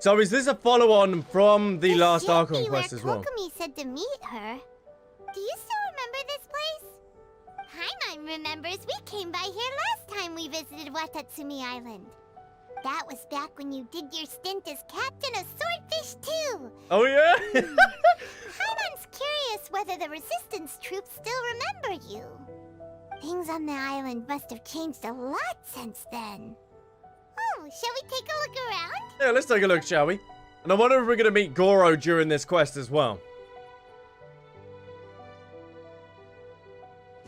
So is this a follow-on from the last Archon where quest as well? Kokomi said to meet her. Do you still remember this place? Paimon remembers we came by here last time we visited Watatsumi Island. That was back when you did your stint as captain of Swordfish too. Oh yeah? Paimon's curious whether the resistance troops still remember you. Things on the island must have changed a lot since then. Oh, shall we take a look around? Yeah, let's take a look, shall we? And I wonder if we're going to meet Goro during this quest as well.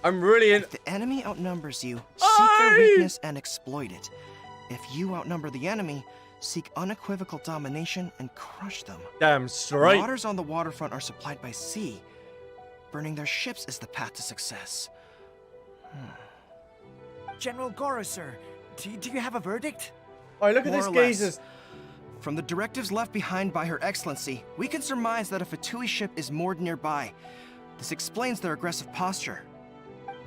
I'm really in... If the enemy outnumbers you, seek their weakness and exploit it. If you outnumber the enemy, seek unequivocal domination and crush them. Damn straight. Waters on the waterfront are supplied by sea. Burning their ships is the path to success. General Goro, sir, do you have a verdict? Alright, look at this geezer's... From the directives left behind by Her Excellency, we can surmise that a Fatui ship is moored nearby. This explains their aggressive posture.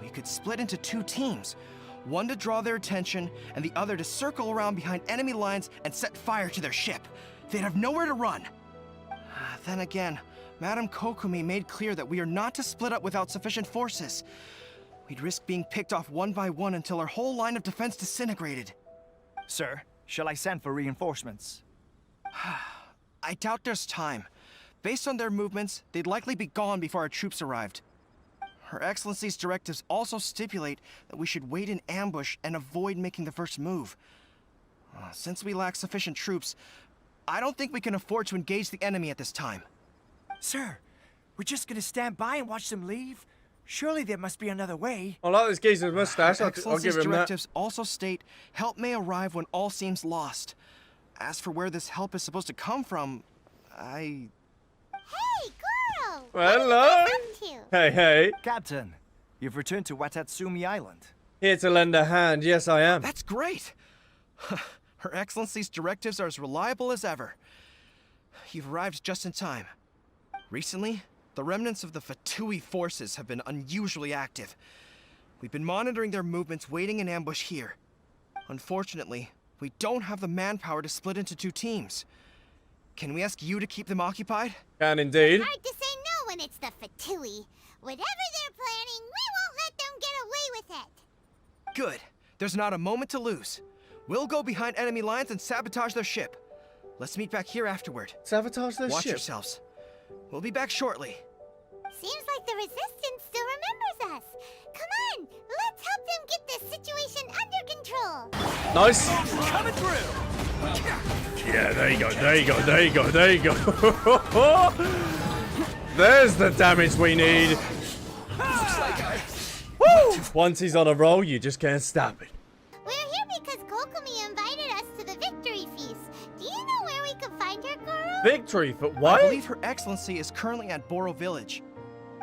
We could split into two teams, one to draw their attention, and the other to circle around behind enemy lines and set fire to their ship. They'd have nowhere to run. Then again, Madame Kokomi made clear that we are not to split up without sufficient forces. We'd risk being picked off one by one until our whole line of defense disintegrated. Sir, shall I send for reinforcements? I doubt there's time. Based on their movements, they'd likely be gone before our troops arrived. Her Excellency's directives also stipulate that we should wait in ambush and avoid making the first move. Since we lack sufficient troops, I don't think we can afford to engage the enemy at this time. Sir, we're just gonna stand by and watch them leave? Surely there must be another way. I like this geezer's mustache. Her I'll Excellency's give him that. directives also state help may arrive when all seems lost. As for where this help is supposed to come from, Hey, Goro! Hello. Hey, hey. Captain, you've returned to Watatsumi Island. Here to lend a hand. Yes, I am. That's great! Her Excellency's directives are as reliable as ever. You've arrived just in time. Recently, the remnants of the Fatui forces have been unusually active. We've been monitoring their movements, waiting in ambush here. Unfortunately, we don't have the manpower to split into two teams. Can we ask you to keep them occupied? Can indeed. Hard to say no when it's the Fatui. Whatever they're planning, we won't let them get away with it. Good. There's not a moment to lose. We'll go behind enemy lines and sabotage their ship. Let's meet back here afterward. Sabotage their Watch ship. yourselves. We'll be back shortly. Seems like the Resistance still remembers us. Come on, let's help them get this situation under control. Nice. Coming through! Yeah, there you go. There you go. There you go. There you go. There's the damage we need. Woo! Once he's on a roll, you just can't stop it. We're here because Kokomi invited us to the victory feast. Do you know where we could find her, Goro? Victory for I what? believe Her Excellency is currently at Boro Village.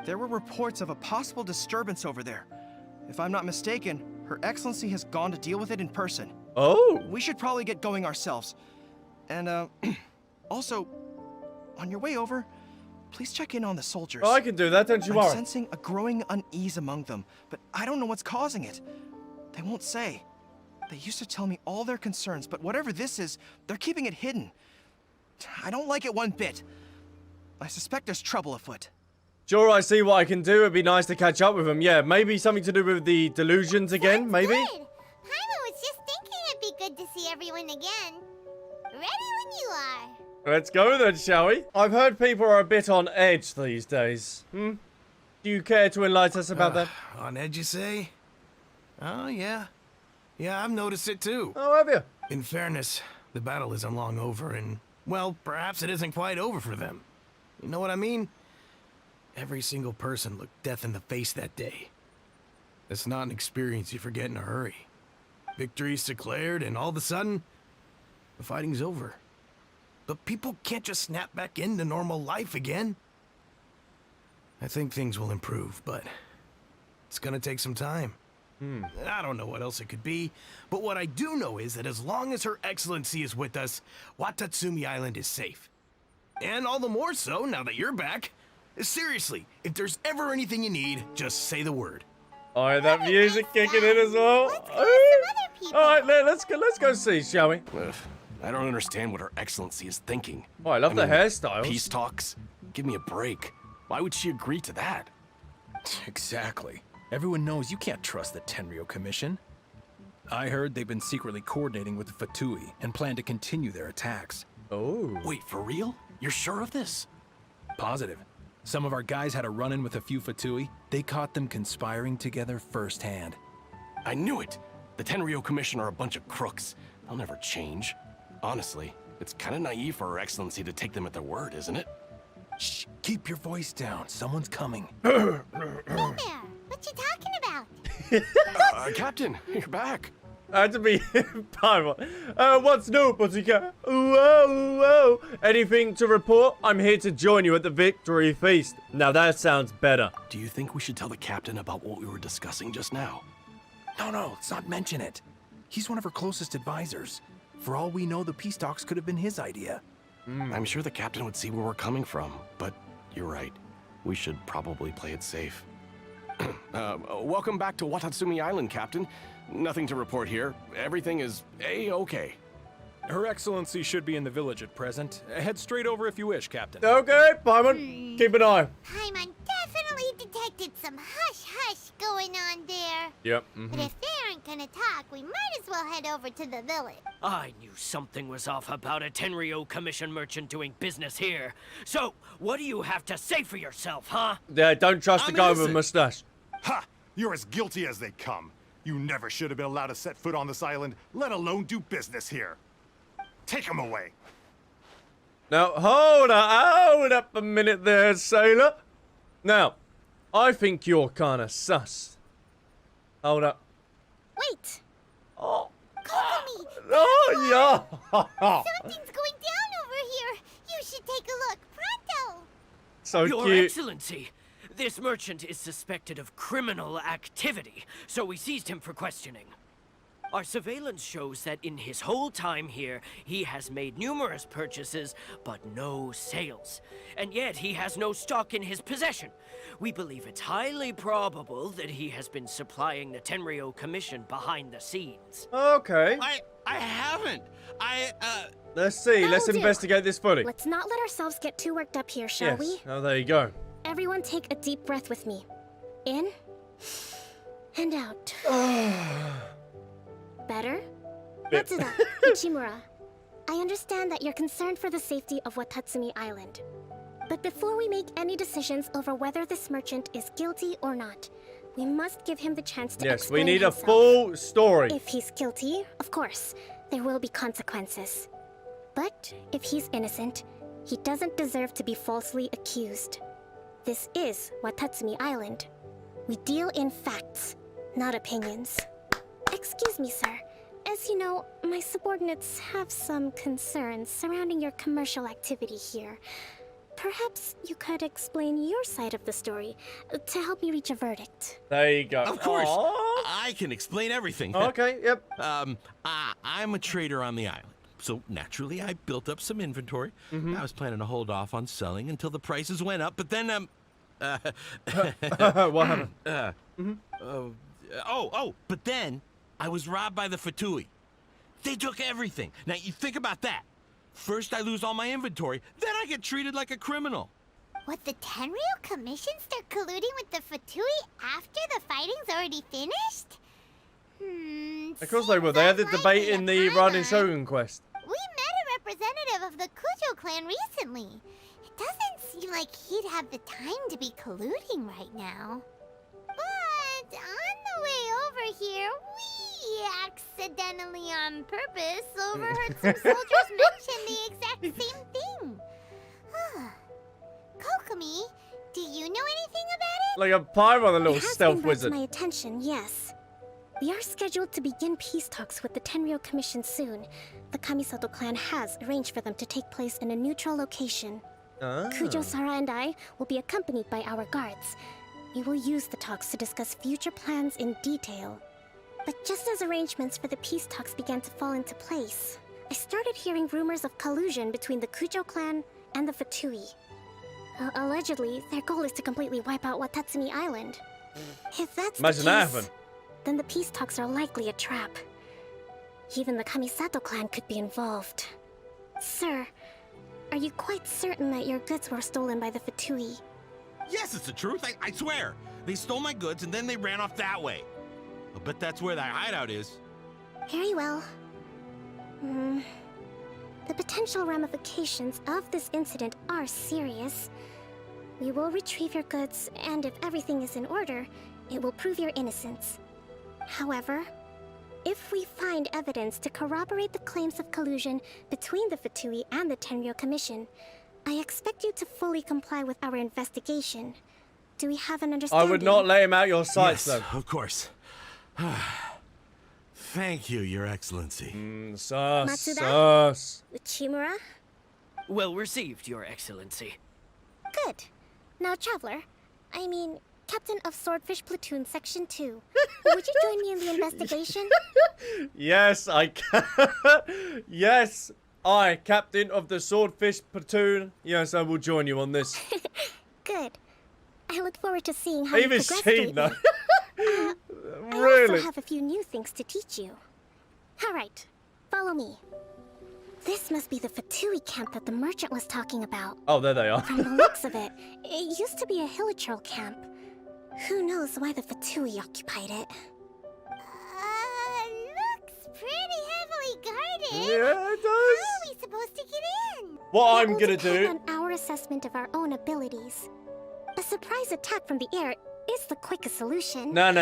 There were reports of a possible disturbance over there. If I'm not mistaken, Her Excellency has gone to deal with it in person. Oh. We should probably get going ourselves. And, also, on your way over, please check in on the soldiers. Oh, I can do that, don't you I'm worry. sensing a growing unease among them, but I don't know what's causing it. They won't say. They used to tell me all their concerns, but whatever this is, they're keeping it hidden. I don't like it one bit. I suspect there's trouble afoot. Sure, I see what I can do. It'd be nice to catch up with him. Yeah, maybe something to do with the delusions again, maybe? Good. Paimon was just thinking it'd be good to see everyone again. Ready when you are. Let's go then, shall we? I've heard people are a bit on edge these days. Do you care to enlighten us about that? On edge, you say? Oh, yeah. Yeah, I've noticed it too. Oh, have you? In fairness, the battle isn't long over and, well, perhaps it isn't quite over for them. You know what I mean? Every single person looked death in the face that day. It's not an experience you forget in a hurry. Victory's declared and all of a sudden, the fighting's over. But people can't just snap back into normal life again. I think things will improve, but it's gonna take some time. I don't know what else it could be, but what I do know is that as long as Her Excellency is with us, Watatsumi Island is safe. And all the more so now that you're back. Seriously, if there's ever anything you need, just say the word. Alright, that music kicking in as well. Let's go with some other people. Alright, let's go see, shall we? I don't understand what Her Excellency is thinking. Oh, I love the hairstyles. Peace talks? Give me a break. Why would she agree to that? Exactly. Everyone knows you can't trust the Tenryo Commission. I heard they've been secretly coordinating with the Fatui and plan to continue their attacks. Oh. Wait, for real? You're sure of this? Positive. Some of our guys had a run-in with a few Fatui. They caught them conspiring together firsthand. I knew it! The Tenryo Commission are a bunch of crooks. They'll never change. Honestly, it's kind of naive for Her Excellency to take them at their word, isn't it? Shh, keep your voice down. Someone's coming. Hey there! What you talking about? Captain, you're back. I had to be Paimon. What's new, pussycat? Whoa, whoa. Anything to report? I'm here to join you at the victory feast. Now that sounds better. Do you think we should tell the captain about what we were discussing just now? No, let's not mention it. He's one of her closest advisors. For all we know, the peace talks could have been his idea. I'm sure the captain would see where we're coming from, but you're right. We should probably play it safe. Welcome back to Watatsumi Island, Captain. Nothing to report here. Everything is A-okay. Her Excellency should be in the village at present. Head straight over if you wish, Captain. Okay, Paimon. Keep an eye. Paimon definitely detected some hush-hush going on there. Yep. But if they aren't gonna talk, we might as well head over to the village. I knew something was off about a Tenryo Commission merchant doing business here. So, what do you have to say for yourself, huh? Yeah, don't trust the I'm guy with a innocent. mustache. Ha! You're as guilty as they come. You never should have been allowed to set foot on this island, let alone do business here. Take him away. Now, hold up a minute there, sailor. Now, I think you're kinda sus. Hold up. Wait! Oh, Kokomi! oh yeah. Something's going down over here! You should take a look, pronto! So Your cute. Excellency, this merchant is suspected of criminal activity, so we seized him for questioning. Our surveillance shows that in his whole time here, he has made numerous purchases, but no sales. And yet, he has no stock in his possession. We believe it's highly probable that he has been supplying the Tenryo Commission behind the scenes. Okay. I haven't. Let's see. Let's That'll do. investigate this fully. Let's not let ourselves get too worked up here, shall Yes. we? Oh, there you go. Everyone take a deep breath with me. In and out. Better? Matsuda, Ichimura, I understand that you're concerned for the safety of Watatsumi Island. But before we make any decisions over whether this merchant is guilty or not, we must give him the chance to Yes, we explain need himself. a full story. If he's guilty, of course, there will be consequences. But if he's innocent, he doesn't deserve to be falsely accused. This is Watatsumi Island. We deal in facts, not opinions. Excuse me, sir. As you know, my subordinates have some concerns surrounding your commercial activity here. Perhaps you could explain your side of the story to help me reach a verdict. There you go. Of course. Aw. I can explain everything. Okay, yep. I'm a trader on the island. So naturally, I built up some inventory. I was planning to hold off on selling until the prices went up, but then, What happened? but then I was robbed by the Fatui. They took everything. Now, you think about that. First, I lose all my inventory, then I get treated like a criminal. What, the Tenryo Commission start colluding with the Fatui after the fighting's already finished? Of course they will. They had the seems debate in unlikely, the Ranin Paimon. Shogun quest. We met a representative of the Kujo clan recently. It doesn't seem like he'd have the time to be colluding right now. But on the way over here, we accidentally on purpose overheard some soldiers mention the exact same thing. Kokomi, do you know anything about it? Like a Paimon, the little It has stealth been brought to wizard. my attention, yes. We are scheduled to begin peace talks with the Tenryo Commission soon. The Kamisato clan has arranged for them to take place in a neutral location. Kujo Sara and I will be accompanied by our guards. We will use the talks to discuss future plans in detail. But just as arrangements for the peace talks began to fall into place, I started hearing rumors of collusion between the Kujo clan and the Fatui. Allegedly, their goal is to completely wipe out Watatsumi Island. If that's Imagine the that case, happen. then the peace talks are likely a trap. Even the Kamisato clan could be involved. Sir, are you quite certain that your goods were stolen by the Fatui? Yes, it's the truth. I swear. They stole my goods and then they ran off that way. I bet that's where that hideout is. Very well. The potential ramifications of this incident are serious. We will retrieve your goods, and if everything is in order, it will prove your innocence. However, if we find evidence to corroborate the claims of collusion between the Fatui and the Tenryou Commission, I expect you to fully comply with our investigation. Do we have an understanding? I would not let him out your sights, Yes, though. of course. Thank you, Your Excellency. Sus, Matsuda? sus. Uchimura? Well received, Your Excellency. Good. Now, Traveler, I mean, Captain of Swordfish Platoon Section 2, would you join me in the investigation? Yes, I can. Yes, I, Captain of the Swordfish Platoon. Yes, I will join you on this. Good. I look forward to seeing how He you was progress cheating, though. lately. I Really? also have a few new things to teach you. Alright, follow me. This must be the Fatui camp that the merchant was talking about. Oh, there they are. From the looks of it, it used to be a hilichurl camp. Who knows why the Fatui occupied it? Looks pretty heavily guarded. Yeah, it How are does. we supposed to get in? What It I'm will gonna depend do... on our assessment of our own abilities. A surprise attack from the air is the quickest solution. No.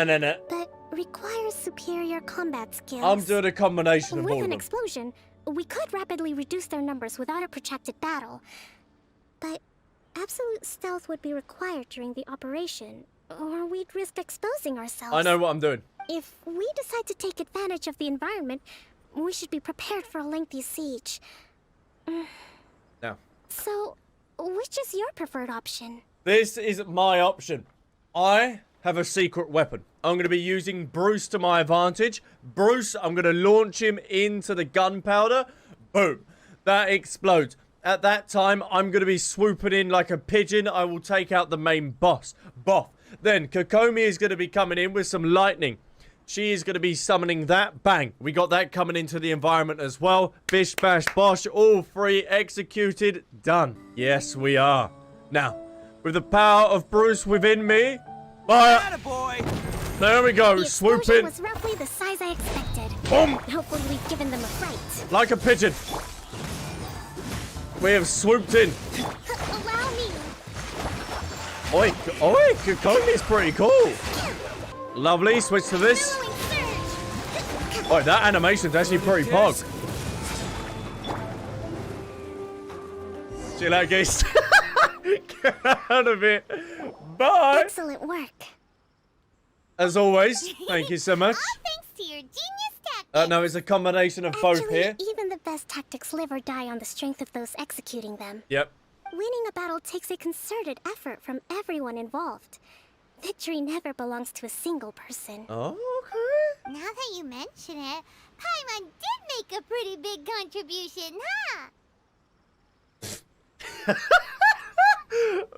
But requires superior combat skills. I'm doing a combination of With all of an them. explosion, we could rapidly reduce their numbers without a protracted battle. But absolute stealth would be required during the operation, or we'd risk exposing ourselves. I know what I'm doing. If we decide to take advantage of the environment, we should be prepared for a lengthy siege. Now, So, which is your preferred option? this is my option. I have a secret weapon. I'm going to be using Bruce to my advantage. Bruce, I'm going to launch him into the gunpowder. Boom. That explodes. At that time, I'm going to be swooping in like a pigeon. I will take out the main boss. Boff. Then, Kokomi is going to be coming in with some lightning. She is going to be summoning that. Bang. We got that coming into the environment as well. Bish, bash, bosh. All three executed. Done. Yes, we are. Now, with the power of Bruce within me, fire. Attaboy! There we go. The Swoop explosion in. was roughly the size I expected. Boom. Hopefully we've given them a fright. Like a pigeon. We have swooped in. Allow me. Oi, oi, Kokomi's pretty cool. Lovely, switch to this. Surge. Oi, that animation's actually pretty pog. See you later, guys. Get out of it. Bye. Excellent work. As always, thank you so much. All thanks to your genius tactics. No, it's a combination of both Actually, here. even the best tactics live or die on the strength of those executing them. Yep. Winning a battle takes a concerted effort from everyone involved. Victory never belongs to a single person. Oh, okay. Now that you mention it, Paimon did make a pretty big contribution, huh?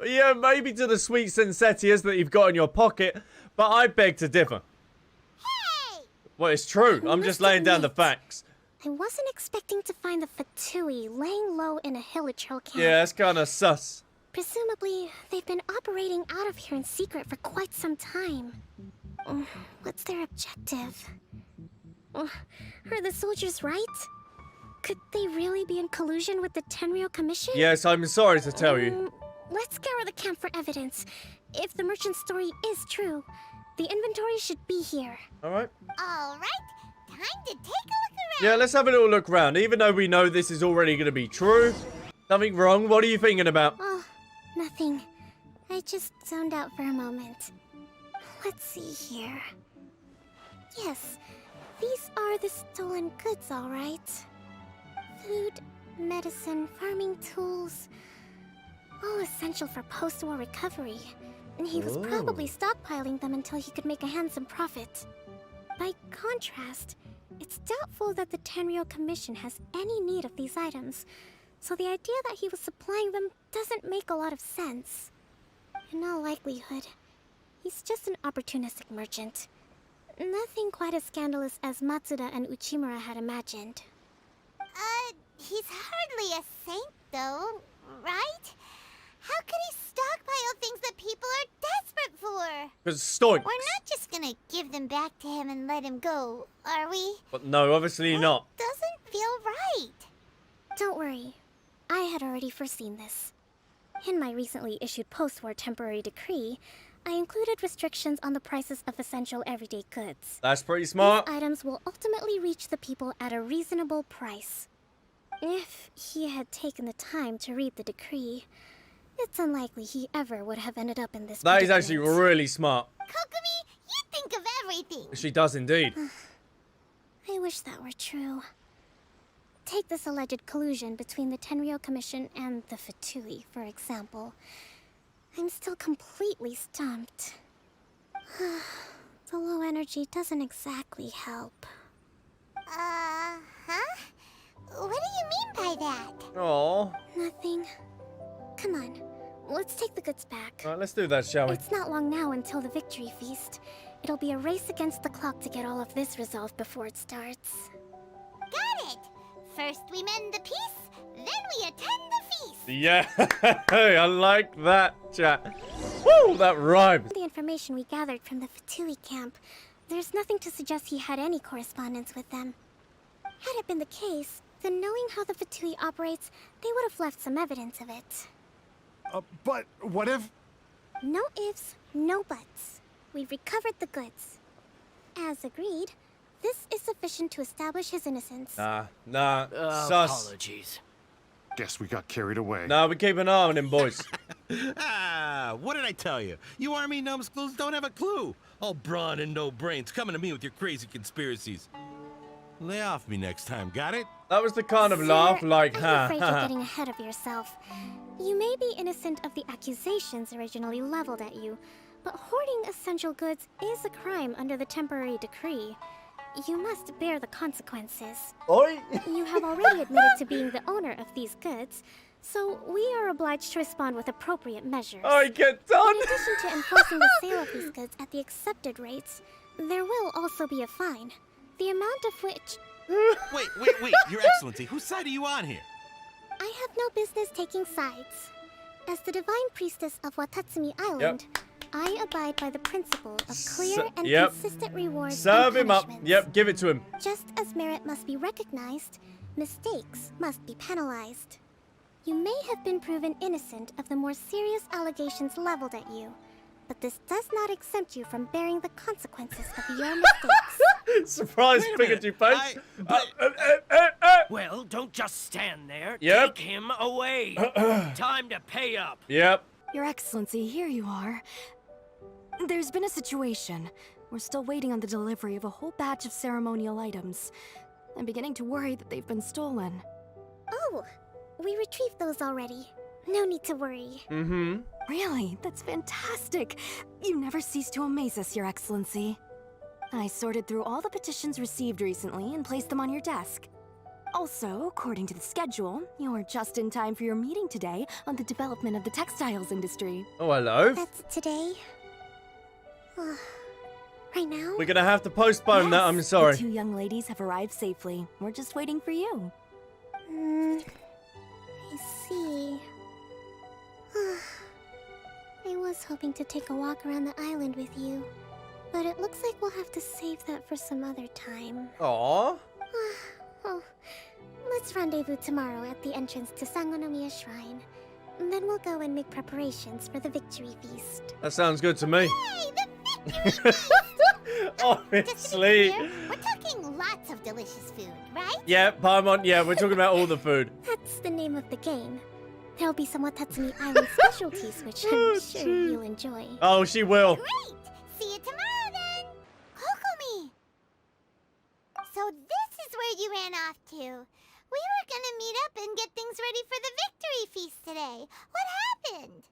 Yeah, maybe to the sweet sensetias that you've got in your pocket, but I beg to differ. Hey! Well, it's true. I'm just laying down the facts. I wasn't expecting to find the Fatui laying low in a hilichurl camp. Yeah, that's kind of sus. Presumably, they've been operating out of here in secret for quite some time. What's their objective? Are the soldiers right? Could they really be in collusion with the Tenryou Commission? Yes, I'm sorry to tell you. Let's scour the camp for evidence. If the merchant's story is true, the inventory should be here. All right. All right, time to take a look around. Yeah, let's have a little look around. Even though we know this is already going to be true. Nothing wrong. What are you thinking about? Oh, nothing. I just zoned out for a moment. Let's see here. Yes, these are the stolen goods, all right. Food, medicine, farming tools. All essential for post-war recovery. And he was probably stockpiling them until he could make a handsome profit. By contrast, it's doubtful that the Tenryou Commission has any need of these items, so the idea that he was supplying them doesn't make a lot of sense. In all likelihood, he's just an opportunistic merchant. Nothing quite as scandalous as Matsuda and Uchimura had imagined. He's hardly a saint, though, right? How could he stockpile things that people are desperate for? Because stoics. We're not just gonna give them back to him and let him go, are we? But no, obviously not. Doesn't feel right. Don't worry. I had already foreseen this. In my recently issued post-war temporary decree, I included restrictions on the prices of essential everyday goods. That's pretty smart. These items will ultimately reach the people at a reasonable price. If he had taken the time to read the decree, it's unlikely he ever would have ended up in this That is actually predicament. really smart. Kokomi, you think of everything. She does indeed. I wish that were true. Take this alleged collusion between the Tenryou Commission and the Fatui, for example. I'm still completely stumped. The low energy doesn't exactly help. Huh? What do you mean by that? Oh. Nothing. Come on, let's take the goods back. Alright, let's do that, shall we? It's not long now until the victory feast. It'll be a race against the clock to get all of this resolved before it starts. Got it. First we mend the peace, then we attend the feast. Yeah, I like that, chat. Woo, that rhymes. The information we gathered from the Fatui camp, there's nothing to suggest he had any correspondence with them. Had it been the case, then knowing how the Fatui operates, they would have left some evidence of it. But what if... No ifs, no buts. We've recovered the goods. As agreed, this is sufficient to establish his innocence. Nah, sus. Apologies. Guess we got carried away. Nah, we keep an eye on him, boys. What did I tell you? You army numbskulls don't have a clue. All brawn and no brains coming to me with your crazy conspiracies. Lay off me next time, got it? That was the kind of Sir, laugh like, I'm afraid you're getting ahead of yourself. You may be innocent of the accusations originally leveled at you, but hoarding essential goods is a crime under the temporary decree. You must bear the consequences. Oi! You have already admitted to being the owner of these goods, so we are obliged to respond with appropriate measures. I get done! In addition to enforcing the sale of these goods at the accepted rates, there will also be a fine, the amount of which... Wait, Your Excellency, whose side are you on here? I have no business taking sides. As the divine priestess of Watatsumi Island, I abide by the principle of clear and consistent rewards Serve and him up. punishments. Yep, give it to him. Just as merit must be recognized, mistakes must be penalized. You may have been proven innocent of the more serious allegations leveled at you, but this does not exempt you from bearing the consequences of your mistakes. Surprise Pikachu face. Well, don't just stand there. Yep. Take him away. Time to pay up. Yep. Your Excellency, here you are. There's been a situation. We're still waiting on the delivery of a whole batch of ceremonial items. I'm beginning to worry that they've been stolen. Oh, we retrieved those already. No need to worry. Mm-hmm. Really? That's fantastic. You never cease to amaze us, Your Excellency. I sorted through all the petitions received recently and placed them on your desk. Also, according to the schedule, you're just in time for your meeting today on the development of the textiles industry. Oh, hello. That's today? Right now? We're gonna have to postpone that, I'm Yes, sorry. The two young ladies have arrived safely. We're just waiting for you. I see. I was hoping to take a walk around the island with you, but it looks like we'll have to save that for some other time. Aww. Oh, let's rendezvous tomorrow at the entrance to Sangonomiya Shrine. Then we'll go and make preparations for the victory feast. That sounds good to me. Hey, the victory feast! Obviously. Just to be clear, we're talking lots of delicious food, right? Yeah, Paimon, yeah, we're talking about all the food. That's the name of the game. There'll be some Watatsumi Island specialties, which I'm sure you'll enjoy. Oh, she will. Great! See you tomorrow then! Kokomi! So this is where you ran off to. We were gonna meet up and get things ready for the victory feast today. What happened?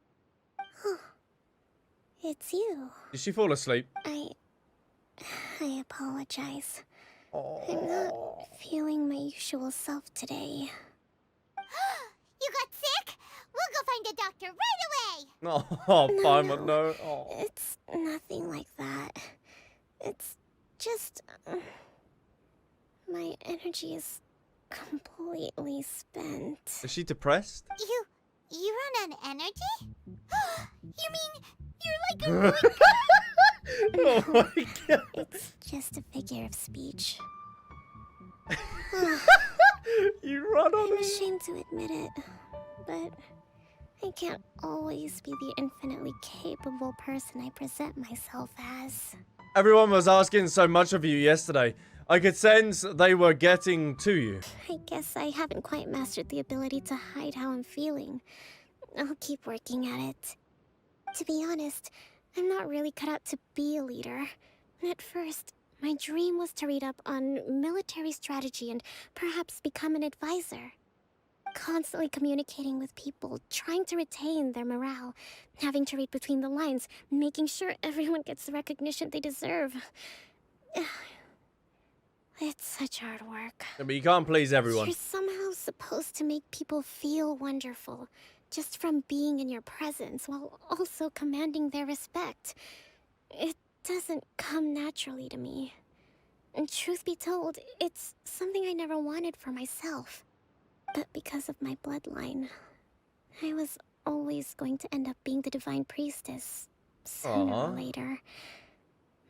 It's you. Did she fall asleep? I apologize. I'm not feeling my usual self today. You got sick? We'll go find a doctor right away! Oh, Paimon, no. Oh. It's nothing like that. It's just... my energy is completely spent. Is she depressed? You run on energy? You mean you're like a Oh my god. It's just a figure of speech. You run on I'm it. ashamed to admit it, but I can't always be the infinitely capable person I present myself as. Everyone was asking so much of you yesterday. I could sense they were getting to you. I guess I haven't quite mastered the ability to hide how I'm feeling. I'll keep working at it. To be honest, I'm not really cut out to be a leader. At first, my dream was to read up on military strategy and perhaps become an advisor. Constantly communicating with people, trying to retain their morale, having to read between the lines, making sure everyone gets the recognition they deserve. It's such hard work. But you can't please everyone. You're somehow supposed to make people feel wonderful, just from being in your presence, while also commanding their respect. It doesn't come naturally to me. And truth be told, it's something I never wanted for myself. But because of my bloodline, I was always going to end up being the divine priestess, sooner or later.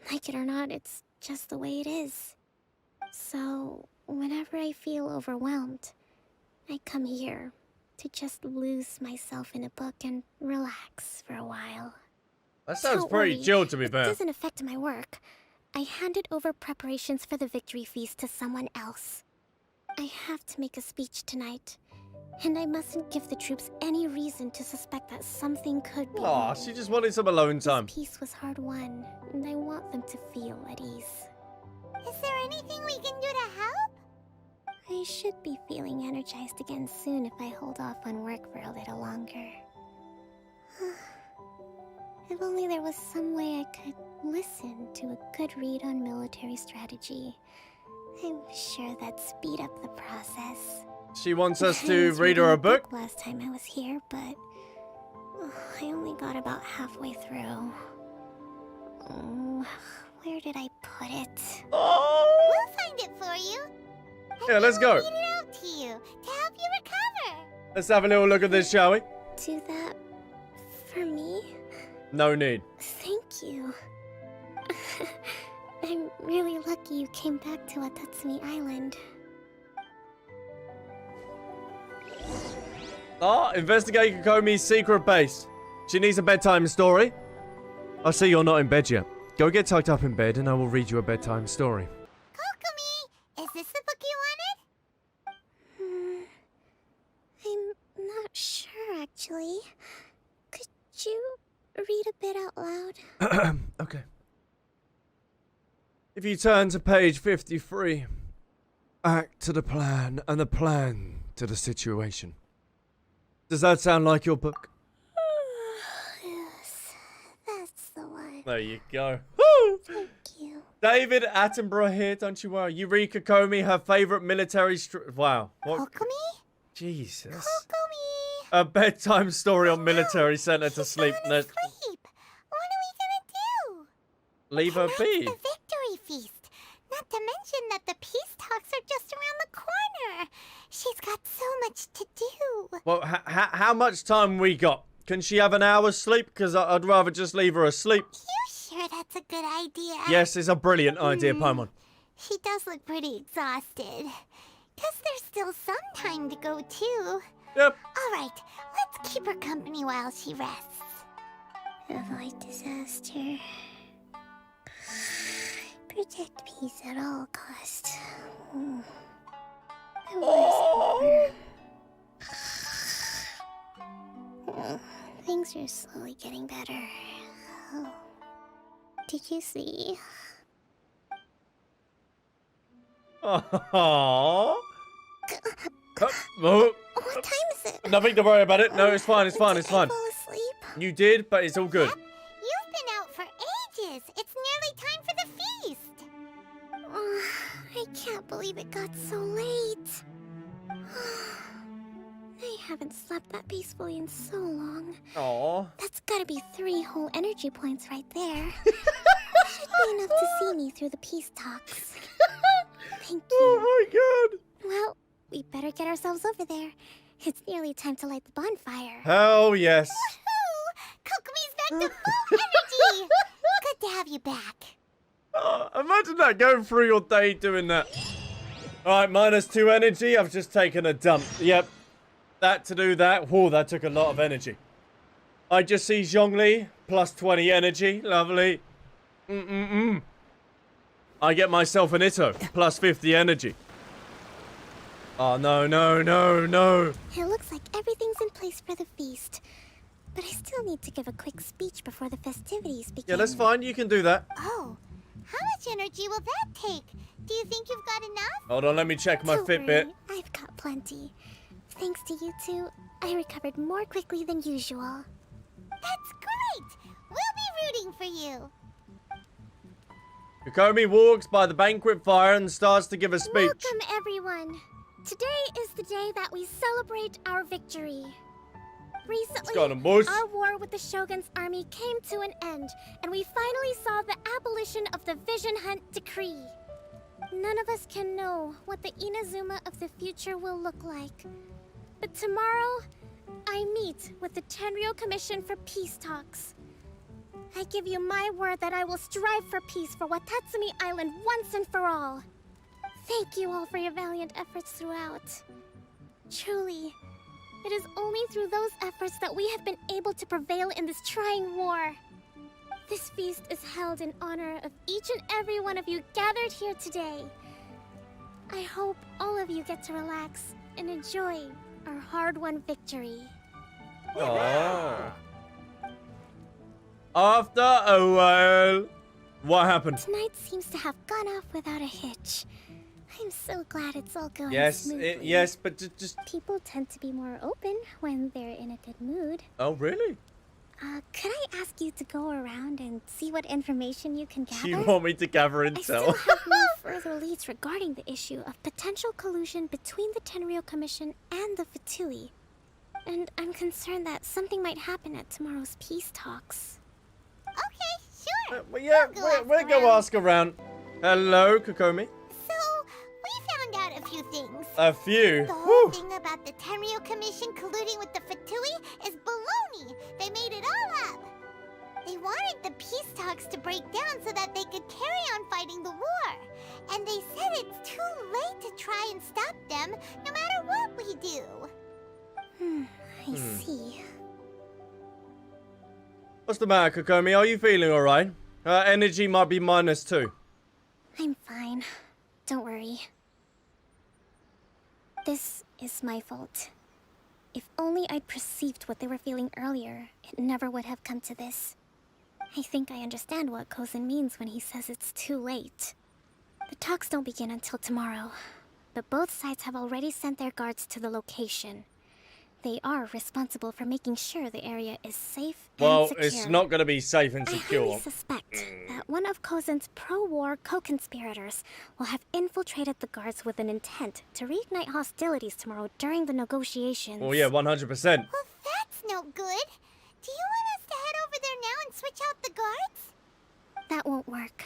Like it or not, it's just the way it is. So, whenever I feel overwhelmed, I come here to just lose myself in a book and relax for a while. That sounds Don't pretty worry, chill, to be fair. It doesn't affect my work. I handed over preparations for the victory feast to someone else. I have to make a speech tonight, and I mustn't give the troops any reason to suspect that something could be. Aw, she just wanted some alone time. This peace was hard won, and I want them to feel at ease. Is there anything we can do to help? I should be feeling energized again soon if I hold off on work for a little longer. If only there was some way I could listen to a good read on military strategy. I'm sure that'd speed up the process. She wants us I to was read her reading a book? last time I was here, but I only got about halfway through. Where did I put it? Oh! We'll find it for you. Yeah, let's go. Read it out to you to help you recover. Let's have a little look at this, shall we? Do that for me? No need. Thank you. I'm really lucky you came back to Watatsumi Island. Investigate Kokomi's secret base. She needs a bedtime story. I see you're not in bed yet. Go get tucked up in bed and I will read you a bedtime story. Kokomi, is this the book you wanted? I'm not sure, actually. Could you read a bit out loud? Okay. If you turn to page 53, act to the plan and the plan to the situation. Does that sound like your book? Yes, that's the one. There you go. Woo! Thank you. David Attenborough here, don't you worry. Eureka Kokomi, her favorite military wow. What? Kokomi? Jesus. Kokomi! A bedtime story on military center to sleep. Going to sleep. What are we gonna do? Leave her be. The victory feast. Not to mention that the peace talks are just around the corner. She's got so much to do. Well, how much time we got? Can she have an hour's sleep? Because I'd rather just leave her asleep. You sure that's a good idea? Yes, it's a brilliant idea, Paimon. She does look pretty exhausted. Guess there's still some time to go, too. Yep. All right, let's keep her company while she rests. Avoid disaster. Protect peace at all costs. Things are slowly getting better. Oh. Did you see? Aww. What time is it? Nothing to worry about it. No, it's fine, it's fine, it's fine. Did I fall asleep? You did, but it's all good. You've been out for ages. It's nearly time for the feast. I can't believe it got so late. I haven't slept that peacefully in so long. Aww. That's gotta be 3 whole energy points right there. I should happy enough to see me through the peace talks. Thank you. Oh my god. Well, we better get ourselves over there. It's nearly time to light the bonfire. Hell yes. Woohoo! Kokomi's back to full energy! Good to have you back. Oh, imagine that, going through your day doing that. Alright, -2 energy. I've just taken a dump. Yep. That to do that. Whoa, that took a lot of energy. I just see Zhongli, +20 energy. Lovely. I get myself an Itto, +50 energy. Oh, no, no, no, no. It looks like everything's in place for the feast. But I still need to give a quick speech before the festivities begin. Yeah, that's fine. You can do that. Oh, how much energy will that take? Do you think you've got enough? Hold on, let me check my Don't Fitbit. worry, I've got plenty. Thanks to you two, I recovered more quickly than usual. That's great! We'll be rooting for you. Kokomi walks by the banquet fire and starts to give a speech. Welcome, everyone. Today is the day that we celebrate our victory. Recently, going on, boys? our war with the Shogun's army came to an end, and we finally saw the abolition of the Vision Hunt Decree. None of us can know what the Inazuma of the future will look like. But tomorrow, I meet with the Tenryou Commission for peace talks. I give you my word that I will strive for peace for Watatsumi Island once and for all. Thank you all for your valiant efforts throughout. Truly, it is only through those efforts that we have been able to prevail in this trying war. This feast is held in honor of each and every one of you gathered here today. I hope all of you get to relax and enjoy our hard-won victory. Oh. After a while, what happened? Tonight seems to have gone off without a hitch. I'm so glad it's all going Yes, smoothly. yes, but just... People tend to be more open when they're in a good mood. Oh, really? Could I ask you to go around and see what information you can gather? You want me to gather I still intel? have no further leads regarding the issue of potential collusion between the Tenryou Commission and the Fatui. And I'm concerned that something might happen at tomorrow's peace talks. Okay, sure. Well, yeah, we'll go ask around. Hello, Kokomi. So, we found out a few things. A few? The whole Whew. thing about the Tenryou Commission colluding with the Fatui is baloney. They made it all up. They wanted the peace talks to break down so that they could carry on fighting the war. And they said it's too late to try and stop them, no matter what we do. I see. What's the matter, Kokomi? Are you feeling alright? Energy might be -2. I'm fine. Don't worry. This is my fault. If only I'd perceived what they were feeling earlier, it never would have come to this. I think I understand what Kozen means when he says it's too late. The talks don't begin until tomorrow, but both sides have already sent their guards to the location. They are responsible for making sure the area is safe and secure. Well, it's not going to be safe and I secure. highly suspect that one of Kozen's pro-war co-conspirators will have infiltrated the guards with an intent to reignite hostilities tomorrow during the negotiations. Well, yeah, 100%. Well, that's no good. Do you want us to head over there now and switch out the guards? That won't work.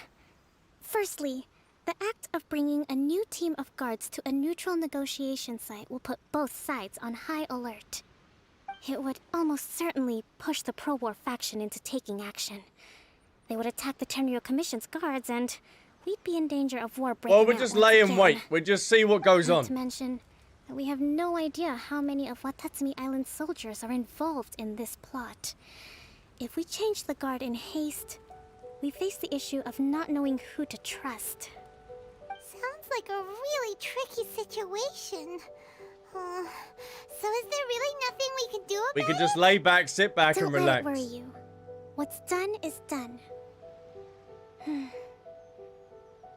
Firstly, the act of bringing a new team of guards to a neutral negotiation site will put both sides on high alert. It would almost certainly push the pro-war faction into taking action. They would attack the Tenryou Commission's guards, and we'd be in danger of war breaking Well, we out just once lay and again. wait. We just see what goes Not on. to mention that we have no idea how many of Watatsumi Island's soldiers are involved in this plot. If we change the guard in haste, we face the issue of not knowing who to trust. Sounds like a really tricky situation. So is there really nothing we can do about We it? could just lay back, sit back, Don't and let relax. it worry you. What's done is done.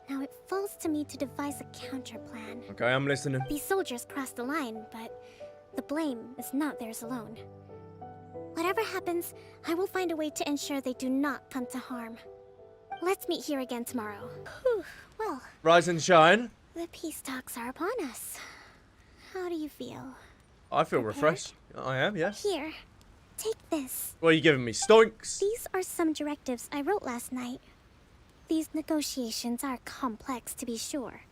Now it falls to me to devise a counter plan. Okay, I'm listening. These soldiers crossed the line, but the blame is not theirs alone. Whatever happens, I will find a way to ensure they do not come to harm. Let's meet here again tomorrow. Whew, well, Rise and shine. the peace talks are upon us. How do you feel? I feel Prepared? refreshed. I am, yes. Here, take this. What are you giving me? Stoinks? These are some directives I wrote last night. These negotiations are complex, to be sure.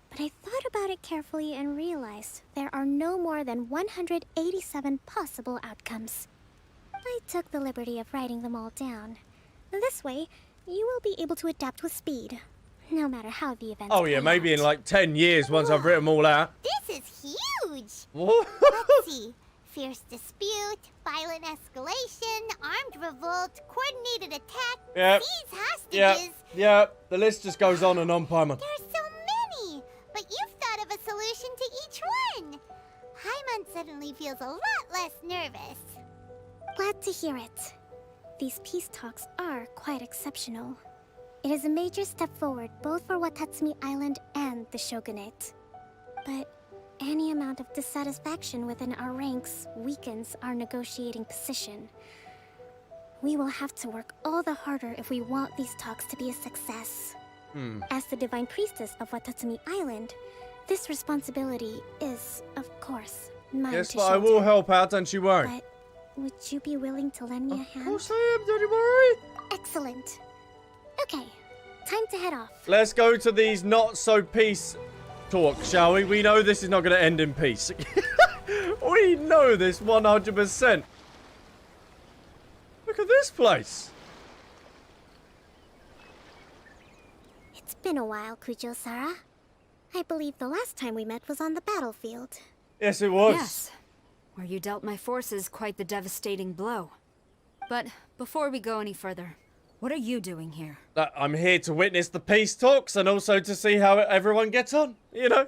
But I thought about it carefully and realized there are no more than 187 possible outcomes. I took the liberty of writing them all down. This way, you will be able to adapt with speed, no matter how the events Oh yeah, play maybe out. in like 10 years once I've written them all out. This is huge! What? Let's see. Fierce dispute, violent escalation, armed revolt, coordinated attack, Yep. seize hostages. Yep. The list just goes on and on, Paimon. There's so many, but you've thought of a solution to each one. Paimon suddenly feels a lot less nervous. Glad to hear it. These peace talks are quite exceptional. It is a major step forward both for Watatsumi Island and the Shogunate. But any amount of dissatisfaction within our ranks weakens our negotiating position. We will have to work all the harder if we want these talks to be a success. As the Divine Priestess of Watatsumi Island, this responsibility is, of course, mine Yes, to but I shoulder. will help out, don't you worry. But would you be willing to lend me a hand? Of course I am, don't you worry. Excellent. Okay, time to head off. Let's go to these not-so-peace talks, shall we? We know this is not going to end in peace. We know this 100%. Look at this place. It's been a while, Kujo-Sara. I believe the last time we met was on the battlefield. Yes, it was. Yes, where you dealt my forces quite the devastating blow. But before we go any further, what are you doing here? I'm here to witness the peace talks and also to see how everyone gets on, you know?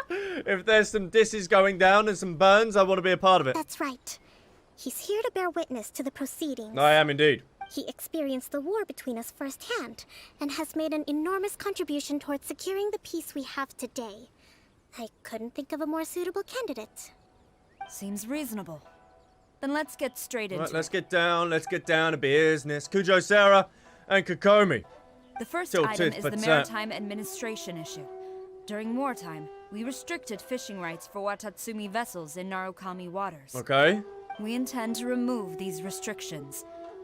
If there's some disses going down and some burns, I want to be a part of it. That's right. He's here to bear witness to the proceedings. I am indeed. He experienced the war between us firsthand and has made an enormous contribution towards securing the peace we have today. I couldn't think of a more suitable candidate. Seems reasonable. Then let's get straight into Right, let's it. get down to business. Kujo-Sara and Kokomi. The first Tilted item is for the tat. maritime administration issue. During wartime, we restricted fishing rights for Watatsumi vessels in Narukami waters. Okay. We intend to remove these restrictions.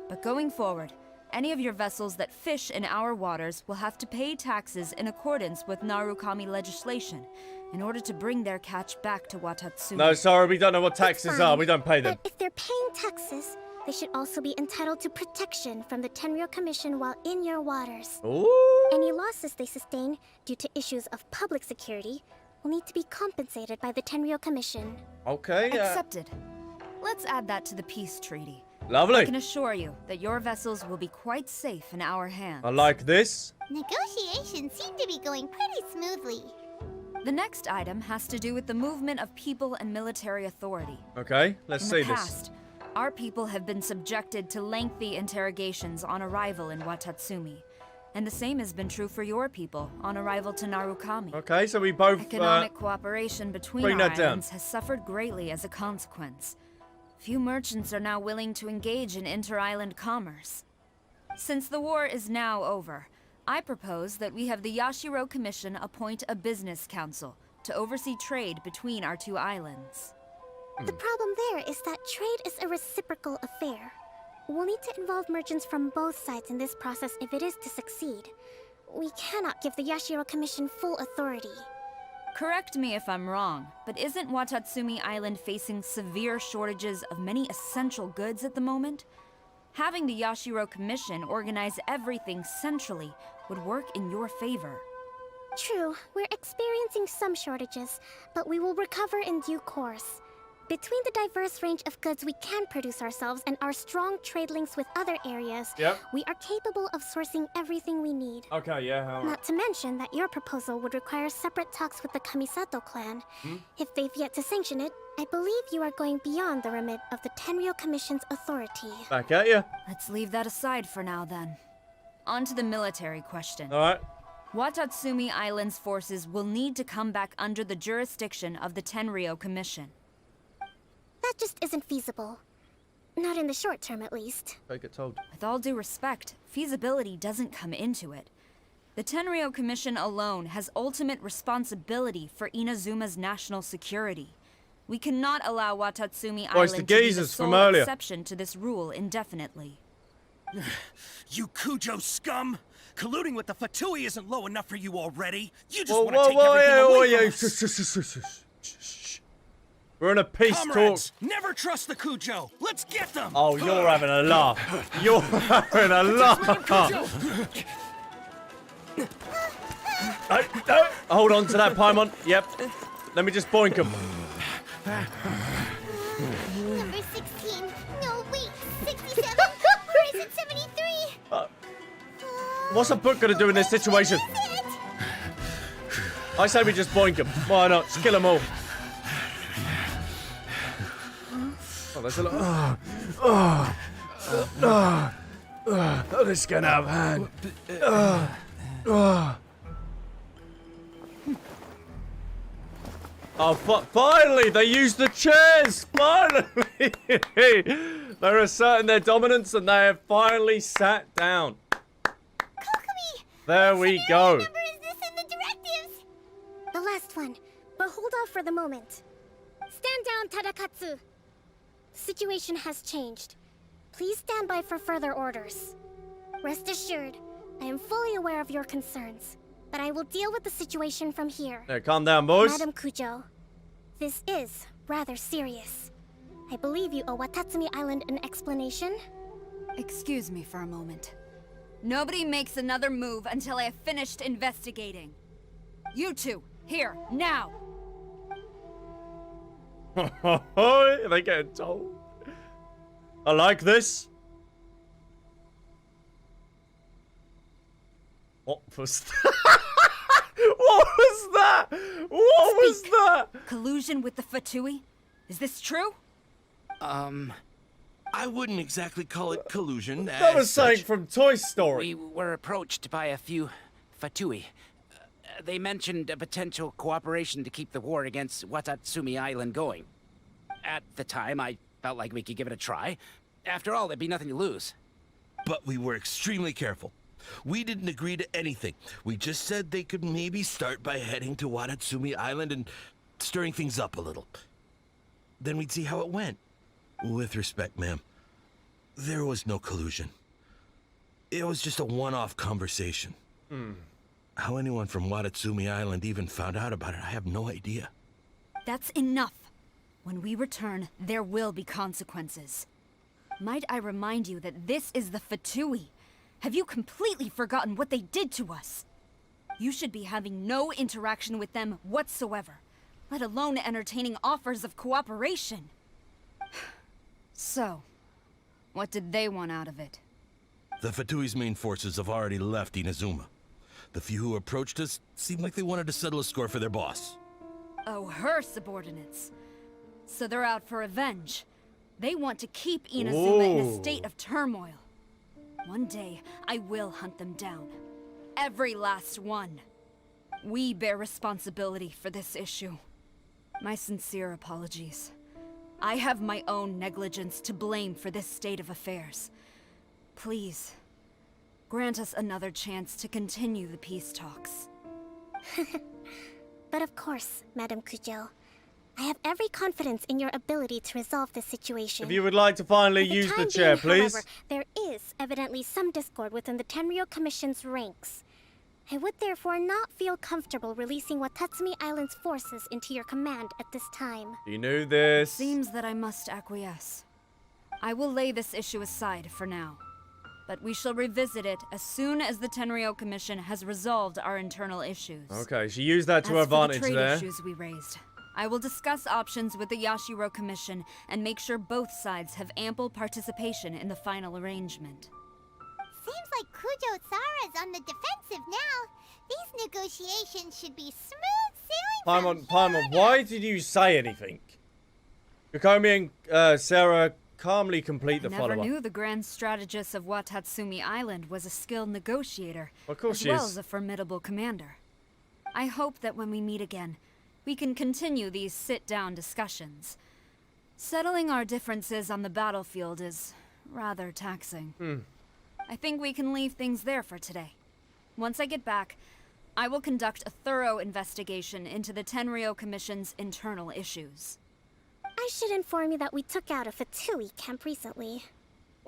But going forward, any of your vessels that fish in our waters will have to pay taxes in accordance with Narukami legislation in order to bring their catch back to Watatsumi. No, sorry, we don't know what taxes are. We don't pay them. But if they're paying taxes, they should also be entitled to protection from the Tenryou Commission while in your waters. Ooh. Any losses they sustain due to issues of public security will need to be compensated by the Tenryou Commission. Okay. Accepted. Let's add that to the peace treaty. Lovely. I can assure you that your vessels will be quite safe in our hands. I like this. Negotiations seem to be going pretty smoothly. The next item has to do with the movement of people and military authority. Okay, let's see In the this. past, our people have been subjected to lengthy interrogations on arrival in Watatsumi. And the same has been true for your people on arrival to Narukami. Okay, so we both Economic cooperation between bring our that down. islands has suffered greatly as a consequence. Few merchants are now willing to engage in inter-island commerce. Since the war is now over, I propose that we have the Yashiro Commission appoint a business council to oversee trade between our two islands. The problem there is that trade is a reciprocal affair. We'll need to involve merchants from both sides in this process if it is to succeed. We cannot give the Yashiro Commission full authority. Correct me if I'm wrong, but isn't Watatsumi Island facing severe shortages of many essential goods at the moment? Having the Yashiro Commission organize everything centrally would work in your favor. True, we're experiencing some shortages, but we will recover in due course. Between the diverse range of goods we can produce ourselves and our strong trade links with other areas, we are capable of sourcing everything we need. Okay, yeah. Not to mention that your proposal would require separate talks with the Kamisato clan. If they've yet to sanction it, I believe you are going beyond the remit of the Tenryou Commission's authority. Back at you. Let's leave that aside for now then. On to the military question. Alright. Watatsumi Island's forces will need to come back under the jurisdiction of the Tenryou Commission. That just isn't feasible. Not in the short term, at least. I get told. With all due respect, feasibility doesn't come into it. The Tenryou Commission alone has ultimate responsibility for Inazuma's national security. We cannot allow Watatsumi Oh, it's the Island to be the geezers from sole earlier. exception to this rule indefinitely. You Kujo scum! Colluding with the Fatui isn't low enough for you already. You just Whoa, want to whoa, take whoa, everything yeah, away whoa, from yeah. us. Shh. We're in a peace Comrades, talk. never trust the Kujo. Let's get them. Oh, you're having a laugh. You're having a laugh. No. Hold on to that, Paimon. Yep. Let me just boink him. Number 16. No, wait. 67. Or is it 73? What's a book gonna do in this situation? I say we just boink him. Why not? Just kill them all. Oh, there's a lot. Oh, this is getting out of hand. Oh, finally! They used the chairs! Finally! They're asserting their dominance and they have finally sat down. Kokomi! There we go. What number is this in the directives? The last one, but hold off for the moment. Stand down, Tadakatsu. The situation has changed. Please stand by for further orders. Rest assured, I am fully aware of your concerns, but I will deal with the situation from here. Hey, calm down, boys. Madam Kujo, this is rather serious. I believe you owe Watatsumi Island an explanation. Excuse me for a moment. Nobody makes another move until I have finished investigating. You two, here, now! They getting told. I like this. What was that? What was that? What was that? Collusion with the Fatui? Is this true? I wouldn't exactly call it collusion. That was something from Toy Story. We were approached by a few Fatui. They mentioned a potential cooperation to keep the war against Watatsumi Island going. At the time, I felt like we could give it a try. After all, there'd be nothing to lose. But we were extremely careful. We didn't agree to anything. We just said they could maybe start by heading to Watatsumi Island and stirring things up a little. Then we'd see how it went. With respect, ma'am, there was no collusion. It was just a one-off conversation. How anyone from Watatsumi Island even found out about it, I have no idea. That's enough. When we return, there will be consequences. Might I remind you that this is the Fatui? Have you completely forgotten what they did to us? You should be having no interaction with them whatsoever, let alone entertaining offers of cooperation. So, what did they want out of it? The Fatui's main forces have already left Inazuma. The few who approached us seemed like they wanted to settle a score for their boss. Oh, her subordinates. So they're out for revenge. They want to keep Inazuma in a state of turmoil. One day, I will hunt them down. Every last one. We bear responsibility for this issue. My sincere apologies. I have my own negligence to blame for this state of affairs. Please, grant us another chance to continue the peace talks. But of course, Madam Kujo. I have every confidence in your ability to resolve this situation. If you would like to finally For use the time chair, being, please. However, there is evidently some discord within the Tenryou Commission's ranks. I would therefore not feel comfortable releasing Watatsumi Island's forces into your command at this time. You knew this. Seems that I must acquiesce. I will lay this issue aside for now. But we shall revisit it as soon as the Tenryou Commission has resolved our internal issues. Okay, she used that to her advantage for the trade there. issues we raised, I will discuss options with the Yashiro Commission and make sure both sides have ample participation in the final arrangement. Seems like Kujo Sara's on the defensive now. These negotiations should be smooth sailing. Paimon, why did you say anything? Kokomi and Sarah calmly complete the I never follow-up. knew the grand strategist of Watatsumi Island was a skilled negotiator, Of course as she well is. as a formidable commander. I hope that when we meet again, we can continue these sit-down discussions. Settling our differences on the battlefield is rather taxing. I think we can leave things there for today. Once I get back, I will conduct a thorough investigation into the Tenryou Commission's internal issues. I should inform you that we took out a Fatui camp recently.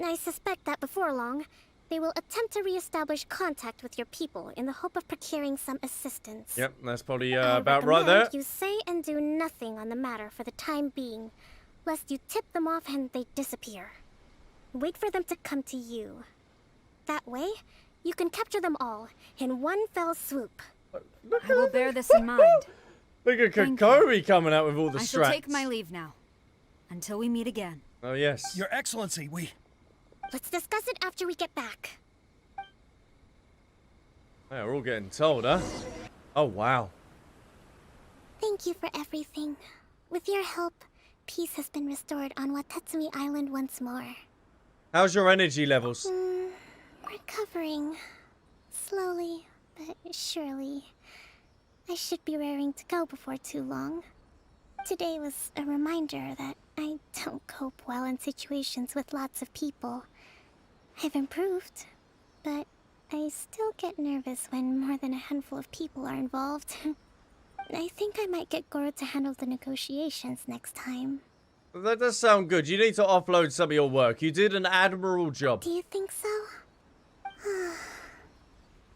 I suspect that before long, they will attempt to re-establish contact with your people in the hope of procuring some assistance. Yep, that's probably I about right there. recommend you say and do nothing on the matter for the time being, lest you tip them off and they disappear. Wait for them to come to you. That way, you can capture them all in one fell swoop. I will bear this in mind. Look at Kokomi coming out with all the I strats. shall take my leave now. Until we meet again. Oh, yes. Your Excellency, we... Let's discuss it after we get back. Yeah, we're all getting told, huh? Oh, wow. Thank you for everything. With your help, peace has been restored on Watatsumi Island once more. How's your energy levels? Recovering. Slowly, but surely. I should be raring to go before too long. Today was a reminder that I don't cope well in situations with lots of people. I've improved, but I still get nervous when more than a handful of people are involved. I think I might get Goro to handle the negotiations next time. That does sound good. You need to offload some of your work. You did an admirable job. Do you think so?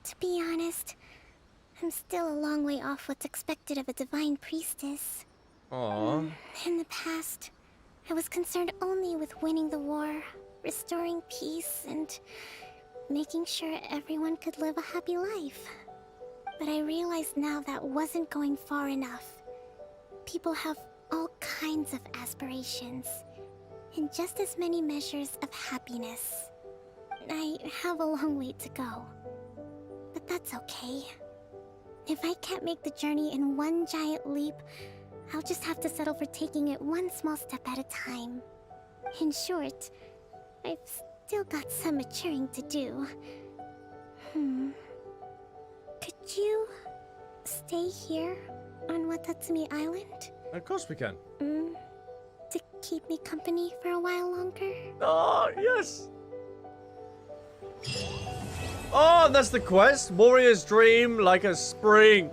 To be honest, I'm still a long way off what's expected of a divine priestess. Aww. In the past, I was concerned only with winning the war, restoring peace, and making sure everyone could live a happy life. But I realize now that wasn't going far enough. People have all kinds of aspirations, and just as many measures of happiness. I have a long way to go, but that's okay. If I can't make the journey in one giant leap, I'll just have to settle for taking it one small step at a time. In short, I've still got some maturing to do. Could you stay here on Watatsumi Island? Of course we can. To keep me company for a while longer? Oh, yes! Oh, that's the quest. Warrior's dream like a spring.